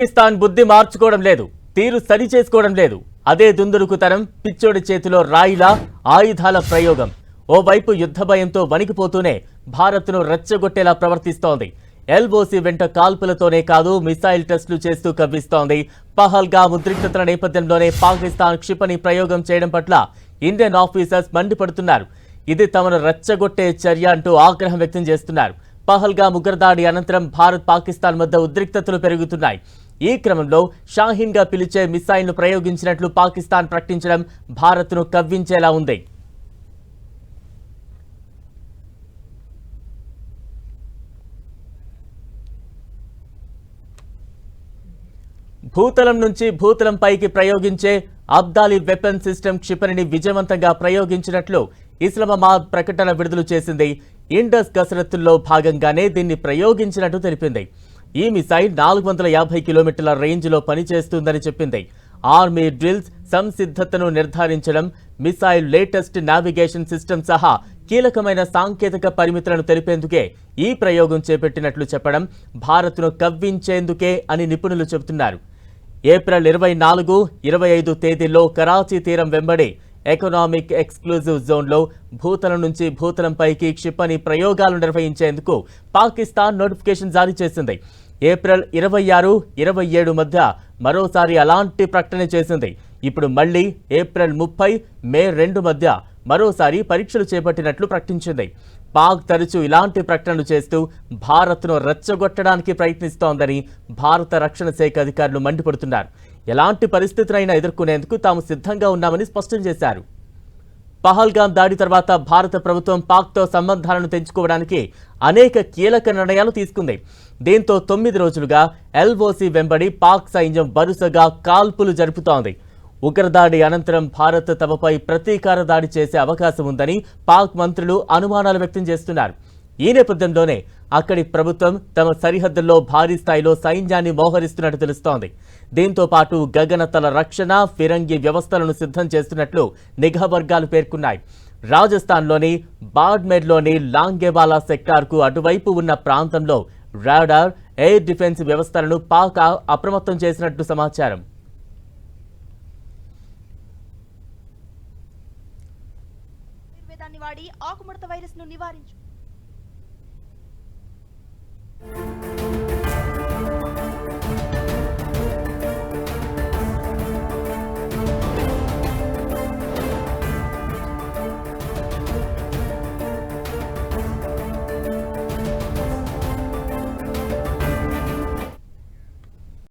పాకిస్తాన్ బుద్ధి మార్చుకోవడం లేదు, తీరు సరి చేసుకోవడం లేదు. అదే దుందుడుకుతనం, పిచ్చోడి చేతిలో రాయిలా ఆయుధాల ప్రయోగం. ఓవైపు యుద్ధ భయంతో వణికిపోతూనే భారత్ను రెచ్చగొట్టేలా ప్రవర్తిస్తోంది. ఎల్ఓసి వెంట కాల్పులతోనే కాదు, మిసైల్ టెస్టులు చేస్తూ కవ్విస్తోంది. పహల్గామ్ ఉద్రిక్తతల నేపథ్యంలోనే పాకిస్తాన్ క్షిపణి ప్రయోగం చేయడం పట్ల ఇండియన్ ఆఫీసర్స్ మండిపడుతున్నారు. ఇది తమను రెచ్చగొట్టే చర్య అంటూ ఆగ్రహం వ్యక్తం చేస్తున్నారు. పహల్గామ్ ఉగ్రదాడి అనంతరం భారత్ పాకిస్తాన్ మధ్య ఉద్రిక్తతలు పెరుగుతున్నాయి. ఈ క్రమంలో షాహీన్ గా పిలిచే మిసైల్ ను ప్రయోగించినట్లు పాకిస్తాన్ ప్రకటించడం భారత్ను కవ్వించేలా ఉంది. భూతలం నుంచి భూతలం పైకి ప్రయోగించే అబ్దాలి వెపన్ సిస్టమ్ క్షిపణిని విజయవంతంగా ప్రయోగించినట్లు ఇస్లామాబాద్ ప్రకటన విడుదల చేసింది. ఇండస్ కసరత్తుల్లో భాగంగానే దీన్ని ప్రయోగించినట్టు తెలిపింది. ఈ మిసైల్ 450 కిలోమీటర్ల రేంజ్లో పనిచేస్తుందని చెప్పింది. ఆర్మీ డ్రిల్స్ సంసిద్ధతను నిర్ధారించడం, మిసైల్ లేటెస్ట్ నావిగేషన్ సిస్టమ్ సహా కీలకమైన సాంకేతిక పరిమితులను తెలిపేందుకే ఈ ప్రయోగం చేపట్టినట్లు చెప్పడం భారత్ను కవ్వించేందుకే అని నిపుణులు చెబుతున్నారు. ఏప్రిల్ 24, 25 తేదీల్లో కరాచీ తీరం వెంబడి ఎకనామిక్ ఎక్స్క్లూజివ్ జోన్లో భూతలం నుంచి భూతలంపైకి క్షిపణి ప్రయోగాలు నిర్వహించేందుకు పాకిస్తాన్ నోటిఫికేషన్ జారీ చేసింది. ఏప్రిల్ 26, 27 మధ్య మరోసారి అలాంటి ప్రకటన చేసింది. ఇప్పుడు మళ్లీ ఏప్రిల్ 30, మే 2 మధ్య మరోసారి పరీక్షలు చేపట్టినట్లు ప్రకటించింది. పాక్ తరచూ ఇలాంటి ప్రకటనలు చేస్తూ భారత్ను రెచ్చగొట్టడానికి ప్రయత్నిస్తోందని భారత రక్షణ శాఖ అధికారులు మండిపడుతున్నారు. ఎలాంటి పరిస్థితులైనా ఎదుర్కొనేందుకు తాము సిద్ధంగా ఉన్నామని స్పష్టం చేశారు. పహల్గామ్ దాడి తర్వాత భారత ప్రభుత్వం పాక్తో సంబంధాలను తెంచుకోవడానికి అనేక కీలక నిర్ణయాలు తీసుకుంది. దీంతో 9 రోజులుగా ఎల్ఓసి వెంబడి పాక్ సైన్యం వరుసగా కాల్పులు జరుపుతోంది. ఉగ్రదాడి అనంతరం భారత్ తమపై ప్రతీకార దాడి చేసే అవకాశం ఉందని పాక్ మంత్రులు అనుమానాలు వ్యక్తం చేస్తున్నారు. ఈ నేపథ్యంలోనే అక్కడి ప్రభుత్వం తమ సరిహద్దుల్లో భారీ స్థాయిలో సైన్యాన్ని మోహరిస్తున్నట్టు తెలుస్తోంది. దీంతో పాటు గగనతల రక్షణ, ఫిరంగి వ్యవస్థలను సిద్ధం చేస్తున్నట్లు నిఘా వర్గాలు పేర్కొన్నాయి. రాజస్థాన్లోని బాడ్మేర్లోని లాంగేవాలా సెక్టార్కు అటువైపు ఉన్న ప్రాంతంలో రాడార్, ఎయిర్ డిఫెన్స్ వ్యవస్థలను పాక్ అప్రమత్తం చేసినట్టు సమాచారం. వాడి ఆకుముడత వైరస్ ను నివారించు.